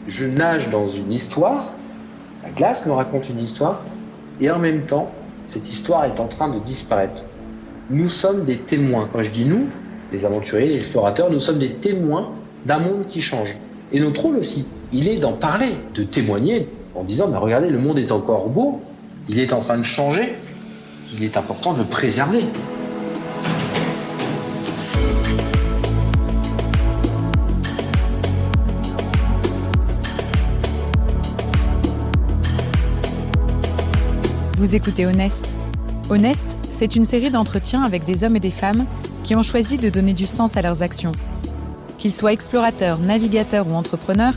Je nage dans une histoire, la glace me raconte une histoire, et en même temps, cette histoire est en train de disparaître. Nous sommes des témoins. Quand je dis nous, les aventuriers, les explorateurs, nous sommes des témoins d'un monde qui change. Et notre rôle aussi, il est d'en parler, de témoigner, en disant, regardez, le monde est encore beau, il est en train de changer, il est important de le préserver. Vous écoutez Honest. Honest, c'est une série d'entretiens avec des hommes et des femmes qui ont choisi de donner du sens à leurs actions. Qu'ils soient explorateurs, navigateurs ou entrepreneurs,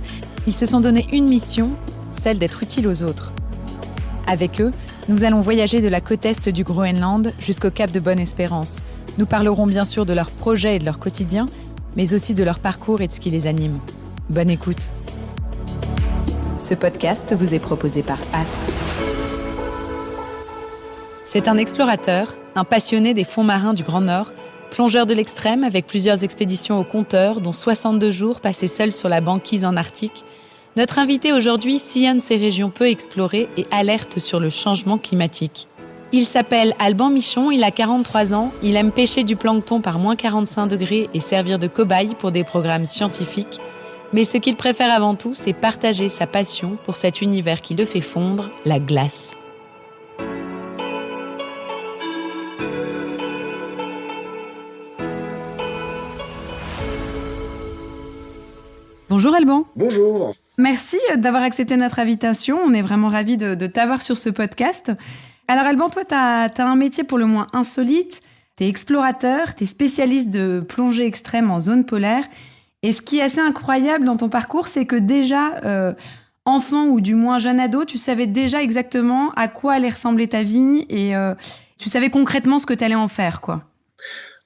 ils se sont donné une mission, celle d'être utiles aux autres. Avec eux, nous allons voyager de la côte est du Groenland jusqu'au cap de Bonne-Espérance. Nous parlerons bien sûr de leurs projets et de leur quotidien, mais aussi de leur parcours et de ce qui les anime. Bonne écoute. Ce podcast vous est proposé par Ast. C'est un explorateur, un passionné des fonds marins du Grand Nord, plongeur de l'extrême avec plusieurs expéditions au compteur, dont 62 jours passés seul sur la banquise en Arctique. Notre invité aujourd'hui sillonne ces régions peu explorées et alerte sur le changement climatique. Il s'appelle Alban Michon, il a 43 ans, il aime pêcher du plancton par moins 45 degrés et servir de cobaye pour des programmes scientifiques. Mais ce qu'il préfère avant tout, c'est partager sa passion pour cet univers qui le fait fondre, la glace. Bonjour Alban. Bonjour. Merci d'avoir accepté notre invitation. On est vraiment ravis de t'avoir sur ce podcast. Alors Alban, toi, tu as un métier pour le moins insolite. Tu es explorateur, tu es spécialiste de plongée extrême en zone polaire. Et ce qui est assez incroyable dans ton parcours, c'est que déjà, enfant ou du moins jeune ado, tu savais déjà exactement à quoi allait ressembler ta vie et tu savais concrètement ce que tu allais en faire, quoi.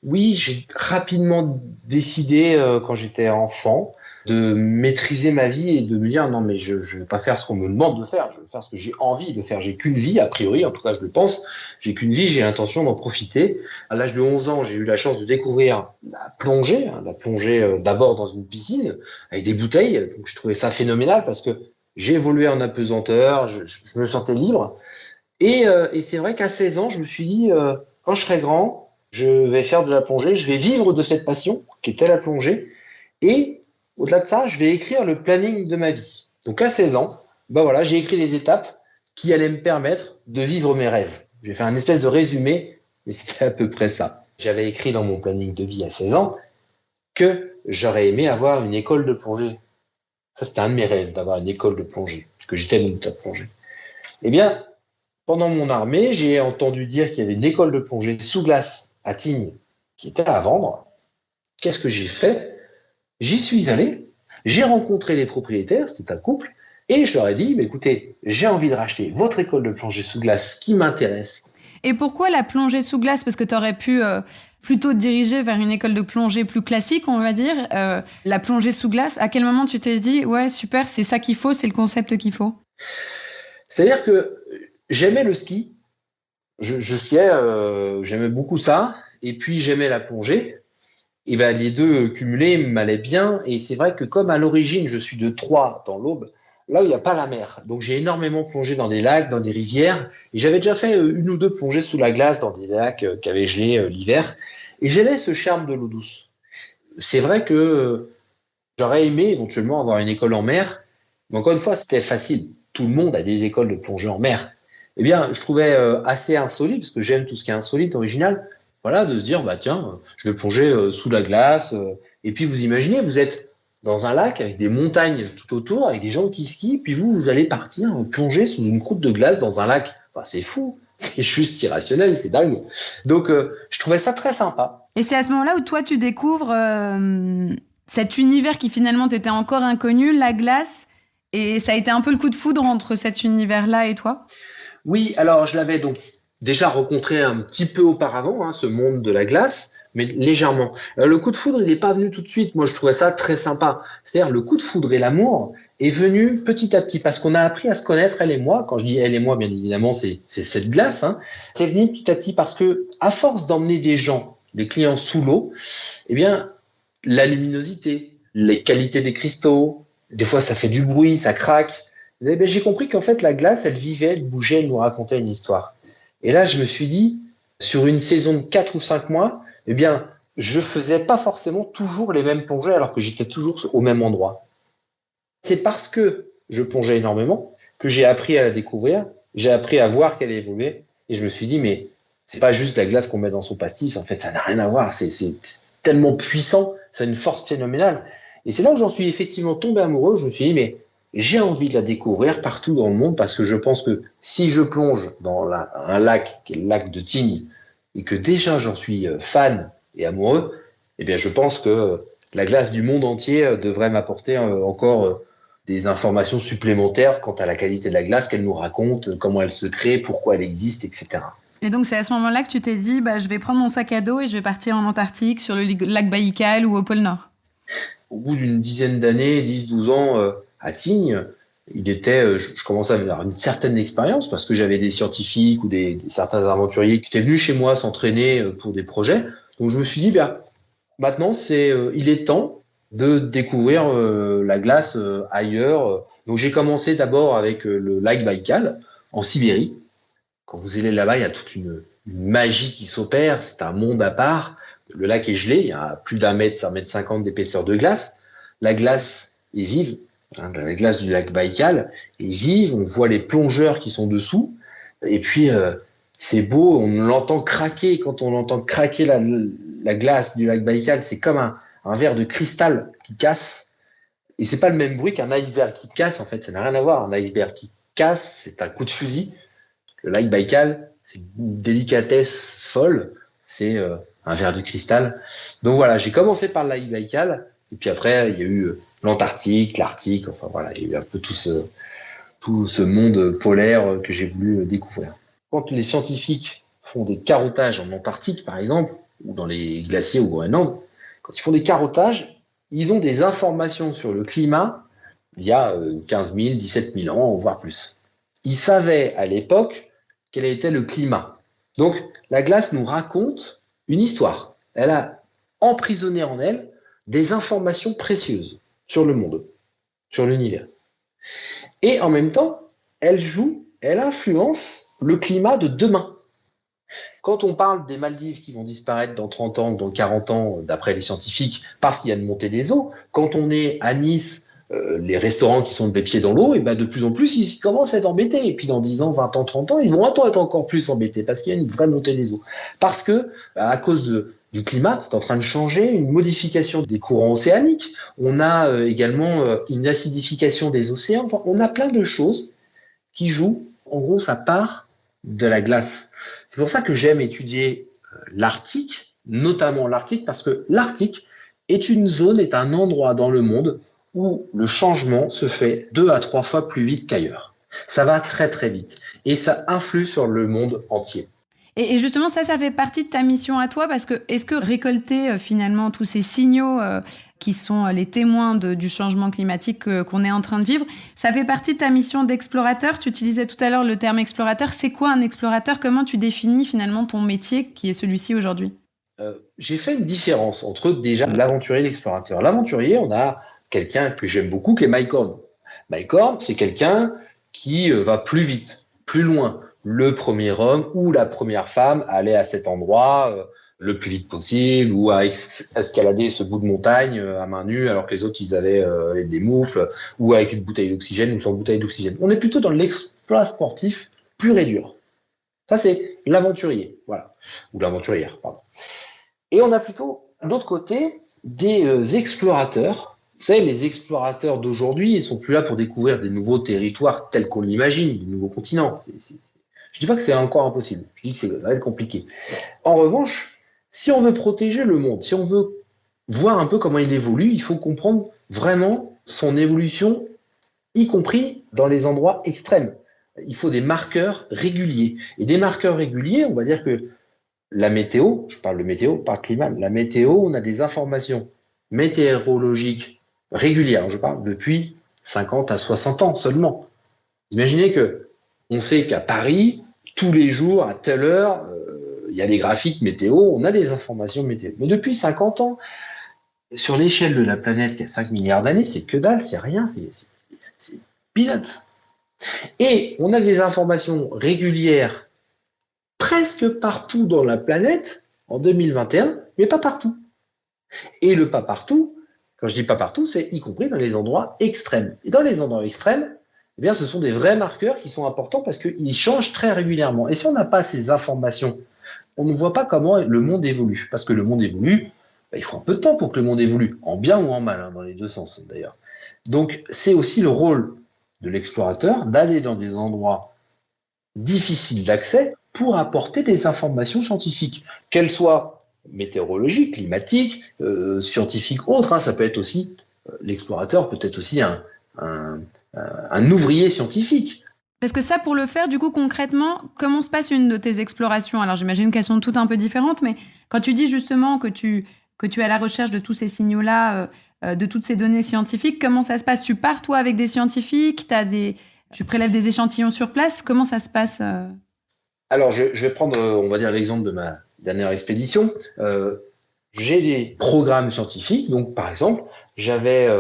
Oui, j'ai rapidement décidé, quand j'étais enfant, de maîtriser ma vie et de me dire non mais je ne vais pas faire ce qu'on me demande de faire, je vais faire ce que j'ai envie de faire. J'ai qu'une vie, a priori, en tout cas je le pense, j'ai qu'une vie, j'ai l'intention d'en profiter. À l'âge de 11 ans, j'ai eu la chance de découvrir la plongée d'abord dans une piscine avec des bouteilles, donc je trouvais ça phénoménal parce que j'ai évolué en apesanteur, je me sentais libre et c'est vrai qu'à 16 ans, je me suis dit quand je serai grand, je vais faire de la plongée, je vais vivre de cette passion qui était la plongée et au-delà de ça, je vais écrire le planning de ma vie. Donc à 16 ans, j'ai écrit les étapes qui allaient me permettre de vivre mes rêves. J'ai fait un espèce de résumé, mais c'était à peu près ça. J'avais écrit dans mon planning de vie à 16 ans que j'aurais aimé avoir une école de plongée. Ça, c'était un de mes rêves, d'avoir une école de plongée, parce que j'étais mon tas de plongée. Eh bien, pendant mon armée, j'ai entendu dire qu'il y avait une école de plongée sous glace à Tignes qui était à vendre. Qu'est-ce que j'ai fait ? J'y suis allé, j'ai rencontré les propriétaires, c'était un couple, et je leur ai dit, écoutez, j'ai envie de racheter votre école de plongée sous glace qui m'intéresse. Et pourquoi la plongée sous glace ? Parce que tu aurais pu plutôt te diriger vers une école de plongée plus classique, on va dire. La plongée sous glace, à quel moment tu t'es dit, ouais, super, c'est ça qu'il faut, c'est le concept qu'il faut ? C'est-à-dire que j'aimais le ski, je skiais, j'aimais beaucoup ça, et puis j'aimais la plongée. Et les deux cumulés m'allaient bien. Et c'est vrai que comme à l'origine, je suis de Troyes, dans l'Aube, là où il n'y a pas la mer. Donc j'ai énormément plongé dans des lacs, dans des rivières. Et j'avais déjà fait une ou deux plongées sous la glace dans des lacs qui avaient gelé l'hiver. Et j'aimais ce charme de l'eau douce. C'est vrai que j'aurais aimé éventuellement avoir une école en mer. Mais encore une fois, c'était facile. Tout le monde a des écoles de plongée en mer. Eh bien, je trouvais assez insolite, parce que j'aime tout ce qui est insolite, original. Voilà, de se dire, tiens, je vais plonger sous la glace. Et puis, vous imaginez, vous êtes dans un lac avec des montagnes tout autour, avec des gens qui skient, puis vous allez partir plonger sous une croûte de glace dans un lac. C'est fou, c'est juste irrationnel, c'est dingue. Donc, je trouvais ça très sympa. Et c'est à ce moment-là où toi, tu découvres cet univers qui finalement t'était encore inconnu, la glace, et ça a été un peu le coup de foudre entre cet univers-là et toi ? Oui, alors je l'avais donc déjà rencontré un petit peu auparavant, ce monde de la glace, mais légèrement. Le coup de foudre, il n'est pas venu tout de suite. Moi, je trouvais ça très sympa. C'est-à-dire, le coup de foudre et l'amour est venu petit à petit, parce qu'on a appris à se connaître, elle et moi. Quand je dis elle et moi, bien évidemment, c'est cette glace. C'est venu petit à petit parce que, à force d'emmener des gens, des clients sous l'eau, eh bien, la luminosité, les qualités des cristaux, Des fois, ça fait du bruit, ça craque. Et ben, j'ai compris qu'en fait, la glace, elle vivait, elle bougeait, elle nous racontait une histoire. Et là, je me suis dit, sur une saison de 4 ou 5 mois, eh bien, je faisais pas forcément toujours les mêmes plongées alors que j'étais toujours au même endroit. C'est parce que je plongeais énormément que j'ai appris à la découvrir, j'ai appris à voir qu'elle évoluait, et je me suis dit, mais c'est pas juste la glace qu'on met dans son pastis, en fait, ça n'a rien à voir, c'est tellement puissant, ça a une force phénoménale. Et c'est là où j'en suis effectivement tombé amoureux, je me suis dit, mais j'ai envie de la découvrir partout dans le monde, parce que je pense que si je plonge dans un lac, qui est le lac de Tignes, et que déjà j'en suis fan et amoureux, eh bien je pense que la glace du monde entier devrait m'apporter encore des informations supplémentaires quant à la qualité de la glace qu'elle nous raconte, comment elle se crée, pourquoi elle existe, etc. Et donc, c'est à ce moment-là que tu t'es dit, je vais prendre mon sac à dos et je vais partir en Antarctique, sur le lac Baïkal ou au pôle Nord. Au bout d'une dizaine d'années, 10-12 ans, à Tignes, je commençais à avoir une certaine expérience parce que j'avais des scientifiques ou certains aventuriers qui étaient venus chez moi s'entraîner pour des projets. Donc, je me suis dit, maintenant, il est temps de découvrir la glace ailleurs. Donc, j'ai commencé d'abord avec le lac Baïkal, en Sibérie. Quand vous allez là-bas, il y a toute une magie qui s'opère. C'est un monde à part. Le lac est gelé. Il y a plus d'1 mètre, 1,50 m d'épaisseur de glace. La glace est vive. La glace du lac Baïkal est vive. On voit les plongeurs qui sont dessous. Et puis, c'est beau. On l'entend craquer. Quand on entend craquer la glace du lac Baïkal, c'est comme un verre de cristal qui casse. Et c'est pas le même bruit qu'un iceberg qui casse. En fait, ça n'a rien à voir. Un iceberg qui casse, c'est un coup de fusil. Le lac Baïkal, c'est une délicatesse folle. C'est un verre de cristal. Donc voilà, j'ai commencé par le lac Baïkal. Et puis après, il y a eu l'Antarctique, l'Arctique. Enfin voilà, il y a eu un peu tout ce monde polaire que j'ai voulu découvrir. Quand les scientifiques font des carottages en Antarctique, par exemple, ou dans les glaciers au Groenland, quand ils font des carottages, ils ont des informations sur le climat il y a 15 000, 17 000 ans, voire plus. Ils savaient à l'époque quel était le climat. Donc, la glace nous raconte une histoire. Elle a emprisonné en elle des informations précieuses sur le monde, sur l'univers. Et en même temps, elle influence le climat de demain. Quand on parle des Maldives qui vont disparaître dans 30 ans, dans 40 ans, d'après les scientifiques, parce qu'il y a une montée des eaux, quand on est à Nice, les restaurants qui sont les pieds dans l'eau, et de plus en plus, ils commencent à être embêtés. Et puis dans 10 ans, 20 ans, 30 ans, ils vont être encore plus embêtés parce qu'il y a une vraie montée des eaux. Parce que, à cause du climat qui est en train de changer, une modification des courants océaniques, on a également une acidification des océans. Enfin, on a plein de choses qui jouent. En gros, ça part de la glace. C'est pour ça que j'aime étudier l'Arctique, notamment l'Arctique, parce que l'Arctique est un endroit dans le monde où le changement se fait 2 à 3 fois plus vite qu'ailleurs. Ça va très très vite et ça influe sur le monde entier. Et justement, ça fait partie de ta mission à toi, parce que est-ce que récolter finalement tous ces signaux qui sont les témoins du changement climatique qu'on est en train de vivre, ça fait partie de ta mission d'explorateur? Tu utilisais tout à l'heure le terme explorateur. C'est quoi un explorateur? Comment tu définis finalement ton métier qui est celui-ci aujourd'hui? J'ai fait une différence entre déjà l'aventurier et l'explorateur. L'aventurier, on a quelqu'un que j'aime beaucoup qui est Mike Horn. Mike Horn, c'est quelqu'un qui va plus vite, plus loin. Le premier homme ou la première femme allait à cet endroit le plus vite possible ou à escalader ce bout de montagne à main nue alors que les autres ils avaient des moufles ou avec une bouteille d'oxygène ou sans bouteille d'oxygène. On est plutôt dans l'exploit sportif pur et dur. Ça c'est l'aventurier, voilà, ou l'aventurière, pardon. Et on a plutôt de l'autre côté des explorateurs. Vous savez, les explorateurs d'aujourd'hui, ils sont plus là pour découvrir des nouveaux territoires tels qu'on l'imagine, des nouveaux continents. Je dis pas que c'est encore impossible. Je dis que ça va être compliqué. En revanche, si on veut protéger le monde, si on veut voir un peu comment il évolue, il faut comprendre vraiment son évolution, y compris dans les endroits extrêmes. Il faut des marqueurs réguliers. Et des marqueurs réguliers, on va dire que la météo, je parle de météo, pas de climat, la météo, on a des informations météorologiques régulières, je parle depuis 50 à 60 ans seulement. Imaginez que on sait qu'à Paris, tous les jours, à telle heure, il y a des graphiques météo, on a des informations météo. Mais depuis 50 ans, Sur l'échelle de la planète qui a 5 milliards d'années, c'est que dalle, c'est rien, c'est peanuts. Et on a des informations régulières presque partout dans la planète en 2021, mais pas partout. Et le pas partout, quand je dis pas partout, c'est y compris dans les endroits extrêmes. Et dans les endroits extrêmes, eh bien, ce sont des vrais marqueurs qui sont importants parce qu'ils changent très régulièrement. Et si on n'a pas ces informations, on ne voit pas comment le monde évolue. Parce que le monde évolue, il faut un peu de temps pour que le monde évolue, en bien ou en mal, hein, dans les deux sens d'ailleurs. Donc c'est aussi le rôle de l'explorateur d'aller dans des endroits difficiles d'accès pour apporter des informations scientifiques, qu'elles soient météorologiques, climatiques, scientifiques, autres. Hein. Ça peut être aussi, l'explorateur peut être aussi un ouvrier scientifique. Parce que ça, pour le faire, du coup, concrètement, comment se passe une de tes explorations? Alors, j'imagine qu'elles sont toutes un peu différentes, mais quand tu dis justement que tu es à la recherche de tous ces signaux-là, de toutes ces données scientifiques, comment ça se passe? Tu pars, toi, avec des scientifiques, tu prélèves des échantillons sur place? Comment ça se passe? Alors, je vais prendre, on va dire, l'exemple de ma dernière expédition. J'ai des programmes scientifiques. Donc, par exemple, j'avais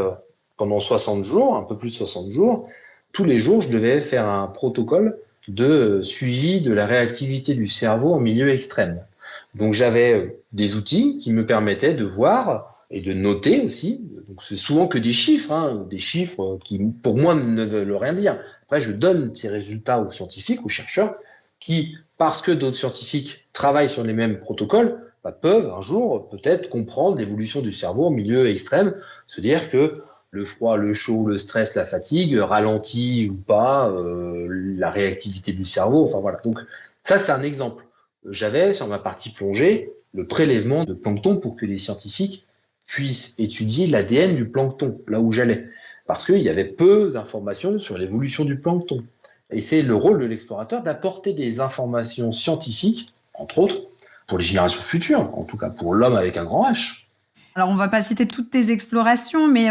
pendant 60 jours, un peu plus de 60 jours, tous les jours, je devais faire un protocole de suivi de la réactivité du cerveau en milieu extrême. Donc, j'avais des outils qui me permettaient de voir et de noter aussi. Donc, c'est souvent que des chiffres, hein, des chiffres qui, pour moi, ne veulent rien dire. Après, je donne ces résultats aux scientifiques, aux chercheurs, qui, parce que d'autres scientifiques travaillent sur les mêmes protocoles, peuvent un jour peut-être comprendre l'évolution du cerveau en milieu extrême, se dire que le froid, le chaud, le stress, la fatigue ralentit ou pas la réactivité du cerveau. Enfin voilà. Donc ça, c'est un exemple. J'avais sur ma partie plongée le prélèvement de plancton pour que les scientifiques puissent étudier l'ADN du plancton, là où j'allais, parce qu'il y avait peu d'informations sur l'évolution du plancton. Et c'est le rôle de l'explorateur d'apporter des informations scientifiques, entre autres, pour les générations futures, en tout cas pour l'homme avec un grand H. Alors, on va pas citer toutes tes explorations, mais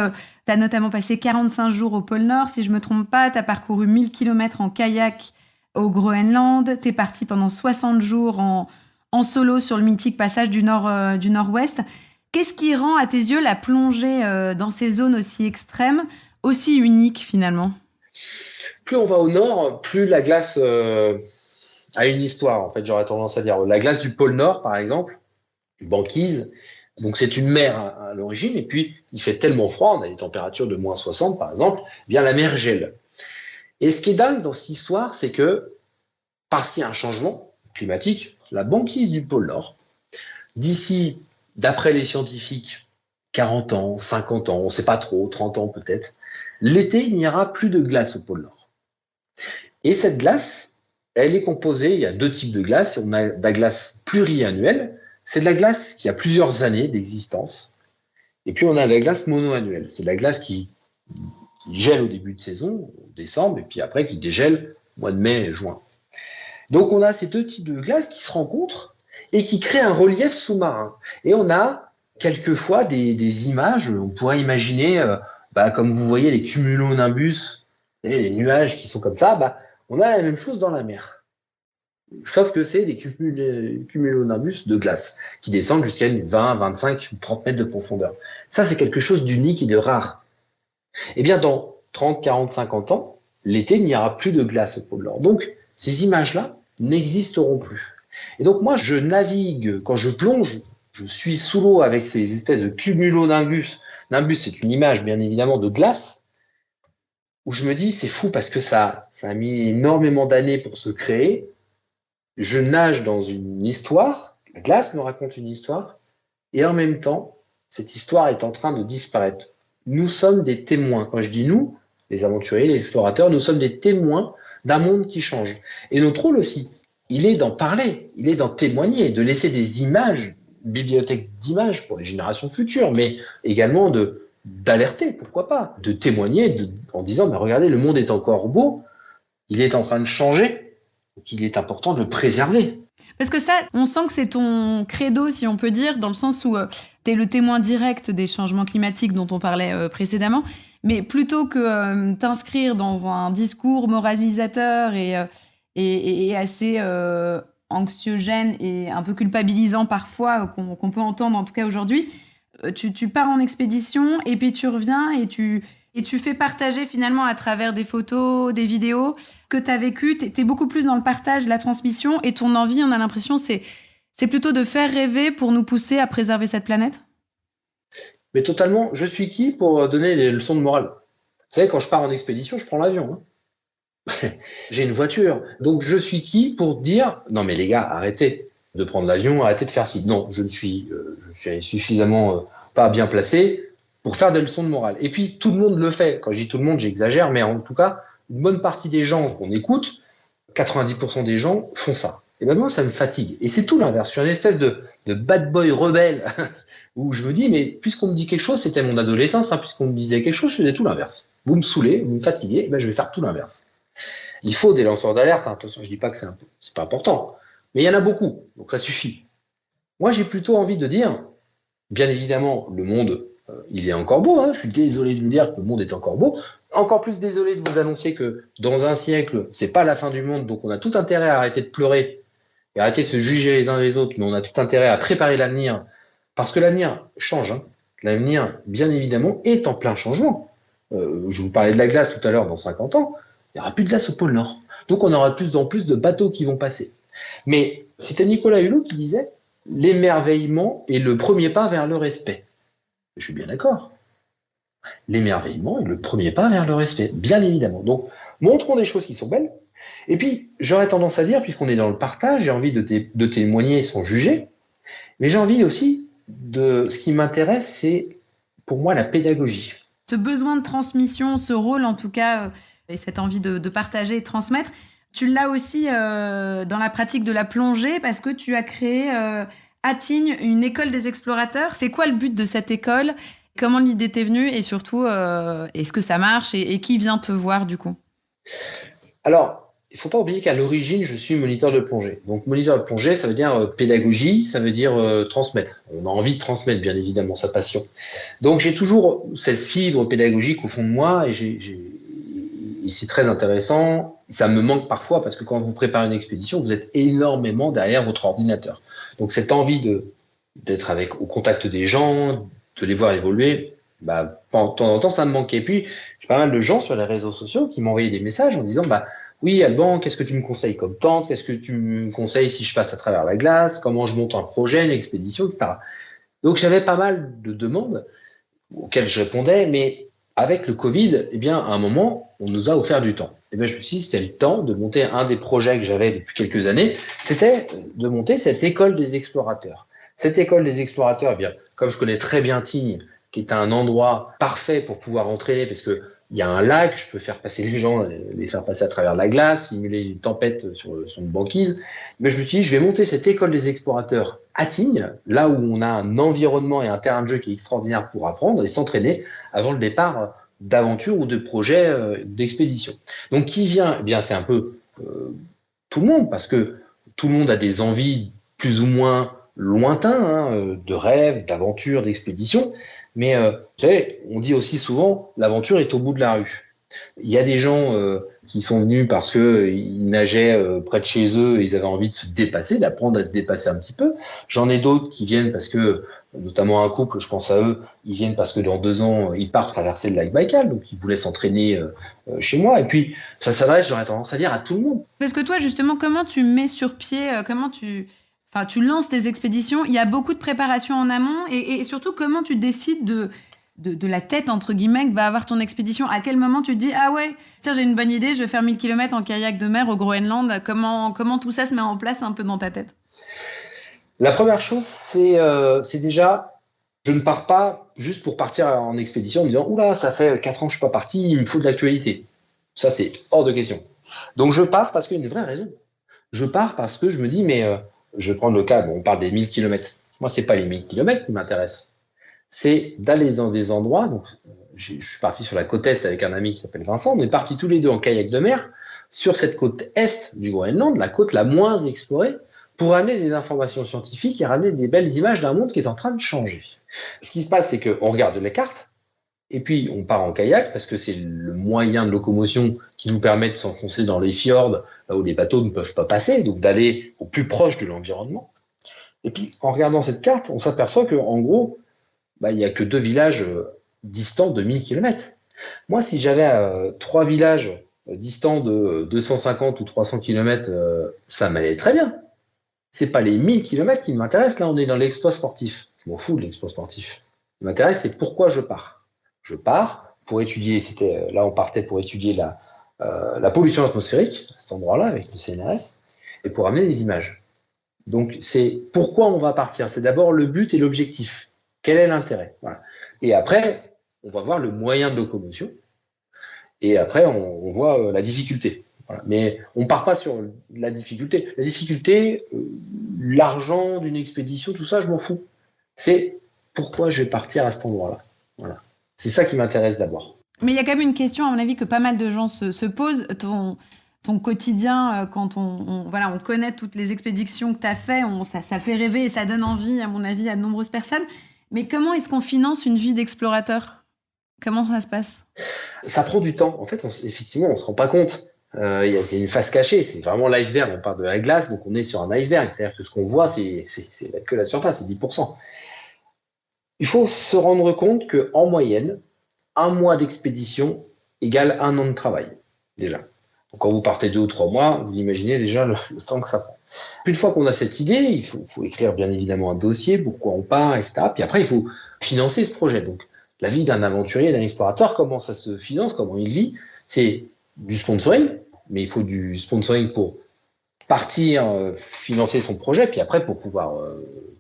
tu as notamment passé 45 jours au pôle Nord, si je me trompe pas. Tu as parcouru 1000 km en kayak au Groenland. Tu es parti pendant 60 jours en solo sur le mythique passage du Nord-Ouest. Qu'est-ce qui rend, à tes yeux, la plongée dans ces zones aussi extrêmes, aussi unique finalement? Plus on va au nord, plus la glace a une histoire, en fait, j'aurais tendance à dire. La glace du pôle Nord, par exemple, banquise, donc c'est une mer à l'origine, et puis il fait tellement froid, on a des températures de moins 60 par exemple, eh bien la mer gèle. Et ce qui est dingue dans cette histoire, c'est que, parce qu'il y a un changement climatique, la banquise du pôle Nord, d'ici, d'après les scientifiques, 40 ans, 50 ans, on ne sait pas trop, 30 ans peut-être, l'été, il n'y aura plus de glace au pôle Nord. Et cette glace, elle est composée, il y a deux types de glace. On a de la glace pluriannuelle, c'est de la glace qui a plusieurs années d'existence. Et puis on a la glace monoannuelle, c'est de la glace qui gèle au début de saison, en décembre, et puis après qui dégèle au mois de mai et juin. Donc on a ces deux types de glace qui se rencontrent et qui créent un relief sous-marin. Et on a quelquefois des images, on pourrait imaginer, comme vous voyez les cumulonimbus, les nuages qui sont comme ça, on a la même chose dans la mer. Sauf que c'est des cumulonimbus de glace qui descendent jusqu'à 20, 25, 30 mètres de profondeur. Ça, c'est quelque chose d'unique et de rare. Eh bien, dans 30, 40, 50 ans, l'été, il n'y aura plus de glace au pôle Nord. Donc, ces images-là n'existeront plus. Et donc, moi, je navigue, quand je plonge, je suis sous l'eau avec ces espèces de cumulonimbus. Nimbus, c'est une image, bien évidemment, de glace, où je me dis, c'est fou parce que ça a mis énormément d'années pour se créer. Je nage dans une histoire, la glace me raconte une histoire, et en même temps, cette histoire est en train de disparaître. Nous sommes des témoins. Quand je dis nous, les aventuriers, les explorateurs, nous sommes des témoins d'un monde qui change. Et notre rôle aussi, il est d'en parler, il est d'en témoigner, de laisser des images, une bibliothèque d'images pour les générations futures, mais également d'alerter, pourquoi pas, de témoigner en disant, regardez, le monde est encore beau, il est en train de changer, donc il est important de le préserver. Parce que ça, on sent que c'est ton credo, si on peut dire, dans le sens où tu es le témoin direct des changements climatiques dont on parlait précédemment, mais plutôt que t'inscrire dans un discours moralisateur et assez anxiogène et un peu culpabilisant parfois, qu'on peut entendre en tout cas aujourd'hui, tu pars en expédition et puis tu reviens et tu fais partager finalement à travers des photos, des vidéos que tu as vécu. Tu es beaucoup plus dans le partage, la transmission et ton envie, on a l'impression, c'est plutôt de faire rêver pour nous pousser à préserver cette planète. Mais totalement, je suis qui pour donner les leçons de morale? Vous savez, quand je pars en expédition, je prends l'avion. J'ai une voiture. Donc je suis qui pour dire non mais les gars, arrêtez de prendre l'avion, arrêtez de faire ci. Non, je suis suffisamment pas bien placé pour faire des leçons de morale. Et puis tout le monde le fait. Quand je dis tout le monde, j'exagère, mais en tout cas, une bonne partie des gens qu'on écoute, 90% des gens font ça. Et ben moi, ça me fatigue. Et c'est tout l'inverse. Je suis une espèce de bad boy rebelle où je me dis, mais puisqu'on me dit quelque chose, c'était mon adolescence, puisqu'on me disait quelque chose, je faisais tout l'inverse. Vous me saoulez, vous me fatiguez, ben je vais faire tout l'inverse. Il faut des lanceurs d'alerte, attention, je ne dis pas que c'est pas important, mais il y en a beaucoup, donc ça suffit. Moi, j'ai plutôt envie de dire, bien évidemment, le monde, il est encore beau, je suis désolé de vous dire que le monde est encore beau, encore plus désolé de vous annoncer que dans un siècle, c'est pas la fin du monde, donc on a tout intérêt à arrêter de pleurer et arrêter de se juger les uns les autres, mais on a tout intérêt à préparer l'avenir, parce que l'avenir change, l'avenir, bien évidemment, est en plein changement. Je vous parlais de la glace tout à l'heure, dans 50 ans, il n'y aura plus de glace au pôle Nord. Donc on aura de plus en plus de bateaux qui vont passer. Mais c'était Nicolas Hulot qui disait « L'émerveillement est le premier pas vers le respect ». Je suis bien d'accord. L'émerveillement est le premier pas vers le respect, bien évidemment. Donc montrons des choses qui sont belles. Et puis j'aurais tendance à dire, puisqu'on est dans le partage, j'ai envie de témoigner sans juger, mais j'ai envie aussi de... Ce qui m'intéresse, c'est pour moi la pédagogie. Ce besoin de transmission, ce rôle en tout cas... et cette envie de partager et de transmettre. Tu l'as aussi dans la pratique de la plongée parce que tu as créé à Tignes une école des explorateurs. C'est quoi le but de cette école? Comment l'idée t'est venue? Et surtout, est-ce que ça marche et qui vient te voir du coup? Alors, il ne faut pas oublier qu'à l'origine, je suis moniteur de plongée. Donc, moniteur de plongée, ça veut dire pédagogie, ça veut dire transmettre. On a envie de transmettre, bien évidemment, sa passion. Donc, j'ai toujours cette fibre pédagogique au fond de moi et et c'est très intéressant. Ça me manque parfois parce que quand vous préparez une expédition, vous êtes énormément derrière votre ordinateur. Donc cette envie d'être au contact des gens, de les voir évoluer, de temps en temps, ça me manquait. Et puis, j'ai pas mal de gens sur les réseaux sociaux qui m'envoyaient des messages en disant oui, Alban, qu'est-ce que tu me conseilles comme tente? Qu'est-ce que tu me conseilles si je passe à travers la glace? Comment je monte un projet, une expédition, etc. Donc j'avais pas mal de demandes auxquelles je répondais, mais avec le Covid, eh bien, à un moment, on nous a offert du temps. Et bien, je me suis dit, c'était le temps de monter un des projets que j'avais depuis quelques années, c'était de monter cette école des explorateurs. Cette école des explorateurs, eh bien, comme je connais très bien Tignes, qui est un endroit parfait pour pouvoir entraîner, parce que il y a un lac, je peux faire passer les gens, les faire passer à travers la glace, simuler une tempête sur une banquise. Mais je me suis dit, je vais monter cette école des explorateurs à Tignes, là où on a un environnement et un terrain de jeu qui est extraordinaire pour apprendre et s'entraîner avant le départ d'aventure ou de projet d'expédition. Donc qui vient? Eh bien, c'est un peu tout le monde, parce que tout le monde a des envies plus ou moins lointains, de rêves, d'aventures, d'expéditions. Mais vous savez, on dit aussi souvent, l'aventure est au bout de la rue. Il y a des gens qui sont venus parce qu'ils nageaient près de chez eux et ils avaient envie de se dépasser, d'apprendre à se dépasser un petit peu. J'en ai d'autres qui viennent parce que, notamment un couple, je pense à eux, ils viennent parce que dans 2 ans, ils partent traverser le lac Baïkal, donc ils voulaient s'entraîner chez moi. Et puis, ça s'adresse, j'aurais tendance à dire, à tout le monde. Parce que toi, justement, comment tu mets sur pied, Enfin, tu lances des expéditions, il y a beaucoup de préparation en amont et surtout, comment tu décides de la tête, entre guillemets, que va avoir ton expédition? À quel moment tu te dis « Ah ouais, tiens, j'ai une bonne idée, je vais faire 1000 km en kayak de mer au Groenland ». Comment tout ça se met en place un peu dans ta tête? La première chose, c'est déjà, je ne pars pas juste pour partir en expédition en me disant « Oula, ça fait 4 ans que je ne suis pas parti, il me faut de l'actualité ». Ça, c'est hors de question. Donc, je pars parce qu'il y a une vraie raison. Je pars parce que je me dis, je vais prendre le cas, on parle des 1000 km. Moi, ce n'est pas les 1000 km qui m'intéressent. C'est d'aller dans des endroits. Donc, je suis parti sur la côte est avec un ami qui s'appelle Vincent. On est partis tous les deux en kayak de mer sur cette côte est du Groenland, la côte la moins explorée, pour ramener des informations scientifiques et ramener des belles images d'un monde qui est en train de changer. Ce qui se passe, c'est qu'on regarde les cartes, et puis on part en kayak, parce que c'est le moyen de locomotion qui nous permet de s'enfoncer dans les fjords, là où les bateaux ne peuvent pas passer, donc d'aller au plus proche de l'environnement. Et puis, en regardant cette carte, on s'aperçoit qu'en gros, bah, il n'y a que 2 villages distants de 1000 km. Moi, si j'avais 3 villages distants de 250 ou 300 km, ça m'allait très bien. C'est pas les 1000 km qui m'intéressent. Là, on est dans l'exploit sportif. Je m'en fous de l'exploit sportif. Ce qui m'intéresse, c'est pourquoi je pars. Je pars pour étudier, là, on partait pour étudier la pollution atmosphérique, à cet endroit-là, avec le CNRS, et pour amener des images. Donc, c'est pourquoi on va partir. C'est d'abord le but et l'objectif. Quel est l'intérêt? Voilà. Et après, on va voir le moyen de locomotion. Et après, on voit la difficulté. Voilà. Mais on ne part pas sur la difficulté. La difficulté, l'argent d'une expédition, tout ça, je m'en fous. C'est pourquoi je vais partir à cet endroit-là. Voilà. C'est ça qui m'intéresse d'abord. Mais il y a quand même une question, à mon avis, que pas mal de gens se posent. Ton quotidien, quand on connaît toutes les expéditions que tu as faites, ça fait rêver et ça donne envie, à mon avis, à de nombreuses personnes. Mais comment est-ce qu'on finance une vie d'explorateur? Comment ça se passe? Ça prend du temps. En fait, effectivement, on ne se rend pas compte. Il y a une face cachée. C'est vraiment l'iceberg. On part de la glace, donc on est sur un iceberg. C'est-à-dire que ce qu'on voit, c'est que la surface, c'est 10%. Il faut se rendre compte qu'en moyenne, 1 mois d'expédition égale 1 an de travail, déjà. Donc, quand vous partez 2 ou 3 mois, vous imaginez déjà le temps que ça prend. Une fois qu'on a cette idée, il faut écrire bien évidemment un dossier, pourquoi on part, etc. Puis après, il faut financer ce projet. Donc, la vie d'un aventurier, d'un explorateur, comment ça se finance, comment il vit, c'est du sponsoring, mais il faut du sponsoring pour partir, financer son projet, puis après pour pouvoir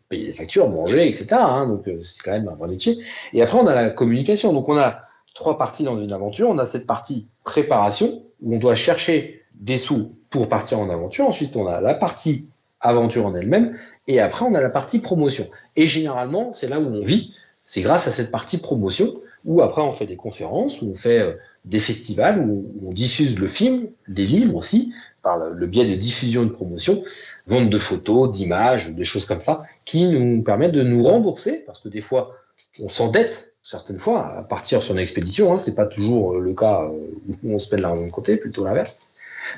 payer les factures, manger, etc. Donc c'est quand même un vrai métier. Et après, on a la communication. Donc on a 3 parties dans une aventure. On a cette partie préparation, où on doit chercher des sous pour partir en aventure. Ensuite, on a la partie aventure en elle-même. Et après, on a la partie promotion. Et généralement, c'est là où on vit. C'est grâce à cette partie promotion, où après on fait des conférences, où on fait des festivals, où on diffuse le film, des livres aussi, par le biais de diffusion et de promotion, vente de photos, d'images, des choses comme ça, qui nous permettent de nous rembourser, parce que des fois, on s'endette, certaines fois, à partir sur une expédition. C'est pas toujours le cas où on se met de l'argent de côté, plutôt l'inverse.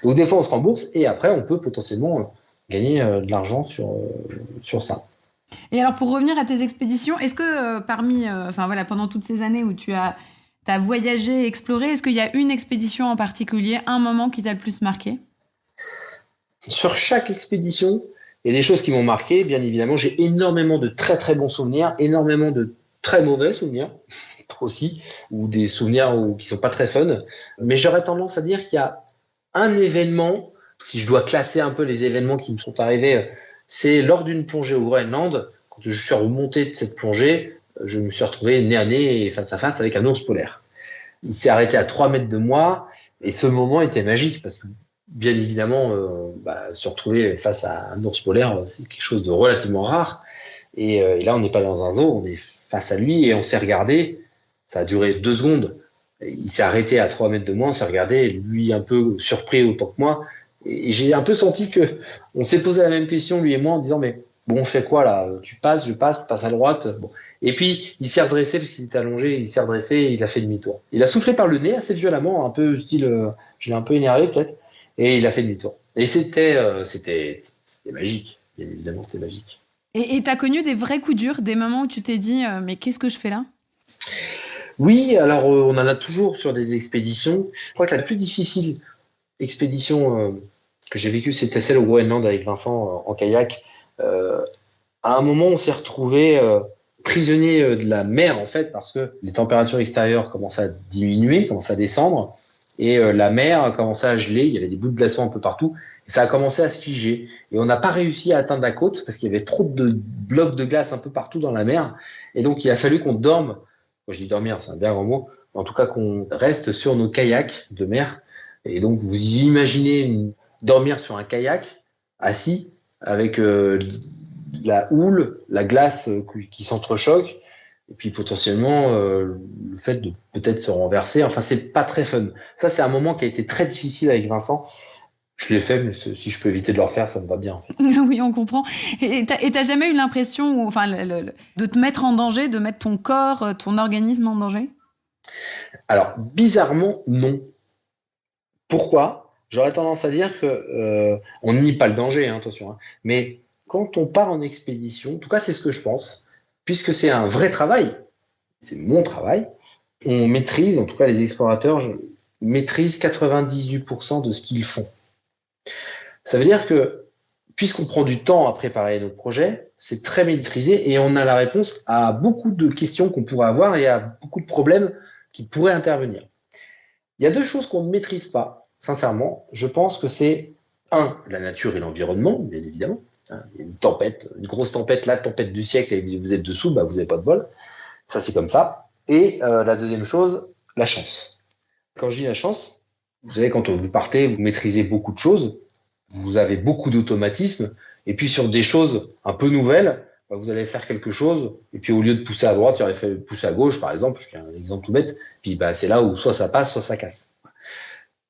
Donc des fois, on se rembourse, et après, on peut potentiellement gagner de l'argent sur ça. Et alors, pour revenir à tes expéditions, est-ce que pendant toutes ces années où tu as voyagé, exploré, est-ce qu'il y a une expédition en particulier, un moment qui t'a le plus marqué? Sur chaque expédition, il y a des choses qui m'ont marqué, bien évidemment. J'ai énormément de très très bons souvenirs, énormément de très mauvais souvenirs aussi, ou des souvenirs qui ne sont pas très fun. Mais j'aurais tendance à dire qu'il y a un événement, si je dois classer un peu les événements qui me sont arrivés, c'est lors d'une plongée au Groenland. Quand je suis remonté de cette plongée, je me suis retrouvé nez à nez et face à face avec un ours polaire. Il s'est arrêté à 3 mètres de moi et ce moment était magique parce que, bien évidemment, se retrouver face à un ours polaire, c'est quelque chose de relativement rare. Et là, on n'est pas dans un zoo, on est face à lui et on s'est regardé. Ça a duré 2 secondes. Il s'est arrêté à 3 mètres de moi, on s'est regardé, lui un peu surpris autant que moi. Et j'ai un peu senti qu'on s'est posé la même question, lui et moi, en disant, mais bon, on fait quoi là? Tu passes, je passe, tu passes à droite. Bon. Et puis, il s'est redressé, parce qu'il était allongé, il s'est redressé et il a fait demi-tour. Il a soufflé par le nez assez violemment, un peu style, je l'ai un peu énervé peut-être, et il a fait demi-tour. Et c'était magique, bien évidemment, c'était magique. Et tu as connu des vrais coups durs, des moments où tu t'es dit, mais qu'est-ce que je fais là? Oui, alors on en a toujours sur des expéditions. Je crois que la plus difficile expédition que j'ai vécue, c'était celle au Groenland avec Vincent en kayak. À un moment, on s'est retrouvé prisonnier de la mer, en fait, parce que les températures extérieures commençaient à diminuer, commençaient à descendre, et la mer commençait à geler, il y avait des bouts de glaçons un peu partout, et ça a commencé à se figer. Et on n'a pas réussi à atteindre la côte, parce qu'il y avait trop de blocs de glace un peu partout dans la mer, et donc il a fallu qu'on dorme, moi je dis dormir, c'est un bien grand mot, en tout cas qu'on reste sur nos kayaks de mer. Et donc, vous imaginez dormir sur un kayak, assis, avec la houle, la glace qui s'entrechoque, et puis potentiellement le fait de peut-être se renverser. Enfin, c'est pas très fun. Ça, c'est un moment qui a été très difficile avec Vincent. Je l'ai fait, mais si je peux éviter de le refaire, ça me va bien, en fait. Oui, on comprend. Et t'as jamais eu l'impression de te mettre en danger, de mettre ton corps, ton organisme en danger? Alors, bizarrement, non. Pourquoi? J'aurais tendance à dire que on nie pas le danger, attention. Mais quand on part en expédition, en tout cas c'est ce que je pense, puisque c'est un vrai travail, c'est mon travail, on maîtrise, en tout cas les explorateurs maîtrisent 98% de ce qu'ils font. Ça veut dire que, puisqu'on prend du temps à préparer notre projet, c'est très maîtrisé et on a la réponse à beaucoup de questions qu'on pourrait avoir et à beaucoup de problèmes qui pourraient intervenir. Il y a 2 choses qu'on ne maîtrise pas, sincèrement. Je pense que c'est, 1, la nature et l'environnement, bien évidemment. Il y a une tempête, une grosse tempête, la tempête du siècle, et vous êtes dessous, vous n'avez pas de bol. Ça, c'est comme ça. Et la deuxième chose, la chance. Quand je dis la chance, vous savez, quand vous partez, vous maîtrisez beaucoup de choses, vous avez beaucoup d'automatismes, et puis sur des choses un peu nouvelles, vous allez faire quelque chose, et puis au lieu de pousser à droite, il aurait fait pousser à gauche, par exemple, je fais un exemple tout bête, puis c'est là où soit ça passe, soit ça casse.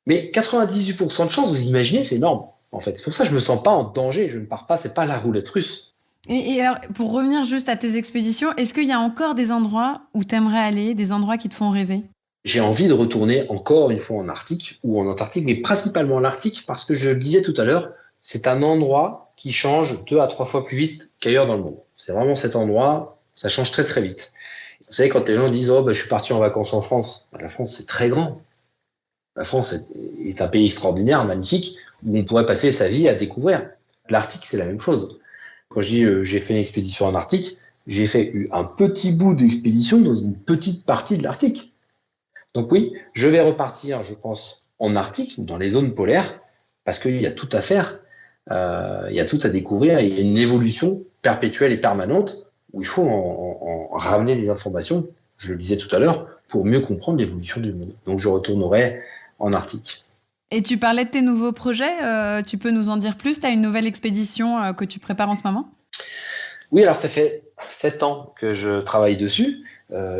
Mais 98% de chance, vous imaginez, c'est énorme, en fait. C'est pour ça que je ne me sens pas en danger, je ne pars pas, c'est pas la roulette russe. Et alors, pour revenir juste à tes expéditions, est-ce qu'il y a encore des endroits où tu aimerais aller, des endroits qui te font rêver ? J'ai envie de retourner encore une fois en Arctique ou en Antarctique, mais principalement en Arctique, parce que je le disais tout à l'heure, c'est un endroit qui change 2 à 3 fois plus vite qu'ailleurs dans le monde. C'est vraiment cet endroit, ça change très très vite. Vous savez, quand les gens disent « Oh, je suis parti en vacances en France », la France, c'est très grand. La France est un pays extraordinaire, magnifique, où on pourrait passer sa vie à découvrir. L'Arctique, c'est la même chose. Quand je dis j'ai fait une expédition en Arctique, j'ai fait un petit bout d'expédition dans une petite partie de l'Arctique. Donc oui, je vais repartir, je pense, en Arctique, dans les zones polaires, parce qu'il y a tout à faire, il y a tout à découvrir, il y a une évolution perpétuelle et permanente où il faut en ramener des informations, je le disais tout à l'heure, pour mieux comprendre l'évolution du monde. Donc je retournerai en Arctique. Et tu parlais de tes nouveaux projets, tu peux nous en dire plus ? Tu as une nouvelle expédition que tu prépares en ce moment ? Oui, alors ça fait 7 ans que je travaille dessus.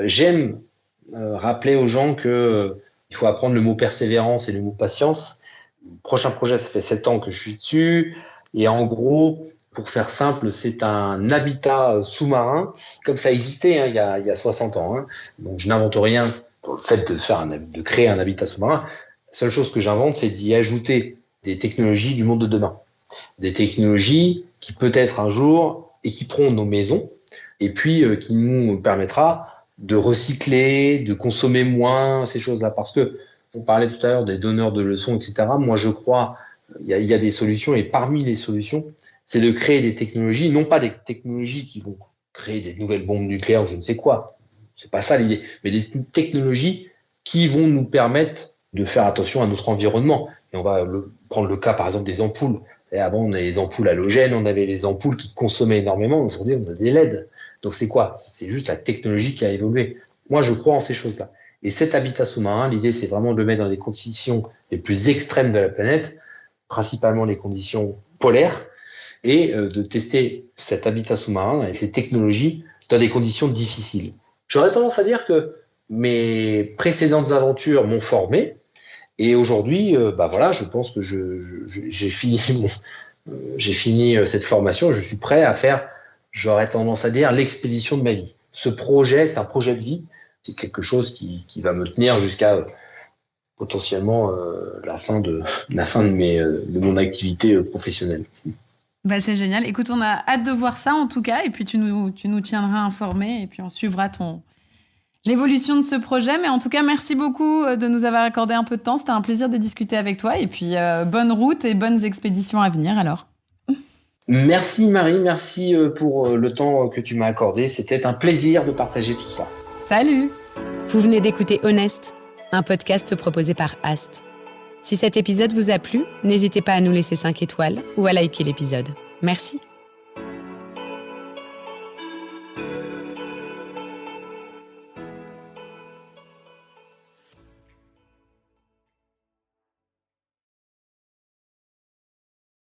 J'aime rappeler aux gens qu'il faut apprendre le mot persévérance et le mot patience. Le prochain projet, ça fait 7 ans que je suis dessus. Et en gros, pour faire simple, c'est un habitat sous-marin, comme ça existait il y a 60 ans. Donc je n'invente rien pour le fait de créer un habitat sous-marin. La seule chose que j'invente, c'est d'y ajouter des technologies du monde de demain. Des technologies qui peut-être un jour équiperont nos maisons et puis qui nous permettra de recycler, de consommer moins ces choses-là. Parce que, on parlait tout à l'heure des donneurs de leçons, etc. Moi, je crois il y a des solutions et parmi les solutions, c'est de créer des technologies, non pas des technologies qui vont créer des nouvelles bombes nucléaires ou je ne sais quoi. C'est pas ça l'idée. Mais des technologies qui vont nous permettre de faire attention à notre environnement. Et on va prendre le cas, par exemple, des ampoules. Et avant, on avait les ampoules halogènes, on avait les ampoules qui consommaient énormément. Aujourd'hui, on a des LED. Donc, c'est quoi ? C'est juste la technologie qui a évolué. Moi, je crois en ces choses-là. Et cet habitat sous-marin, l'idée, c'est vraiment de le mettre dans les conditions les plus extrêmes de la planète, principalement les conditions polaires, et de tester cet habitat sous-marin et ces technologies dans des conditions difficiles. J'aurais tendance à dire que mes précédentes aventures m'ont formé, et aujourd'hui, je pense que j'ai fini cette formation, je suis prêt à faire, j'aurais tendance à dire, l'expédition de ma vie. Ce projet, c'est un projet de vie, c'est quelque chose qui va me tenir jusqu'à potentiellement la fin de mon activité professionnelle. C'est génial. Écoute, on a hâte de voir ça en tout cas, et puis tu nous tiendras informés, et puis on suivra l'évolution de ce projet. Mais en tout cas, merci beaucoup de nous avoir accordé un peu de temps. C'était un plaisir de discuter avec toi, et puis bonne route et bonnes expéditions à venir alors. Merci Marie, merci pour le temps que tu m'as accordé. C'était un plaisir de partager tout ça. Salut! Vous venez d'écouter Honest, un podcast proposé par Ast. Si cet épisode vous a plu, n'hésitez pas à nous laisser 5 étoiles ou à liker l'épisode. Merci.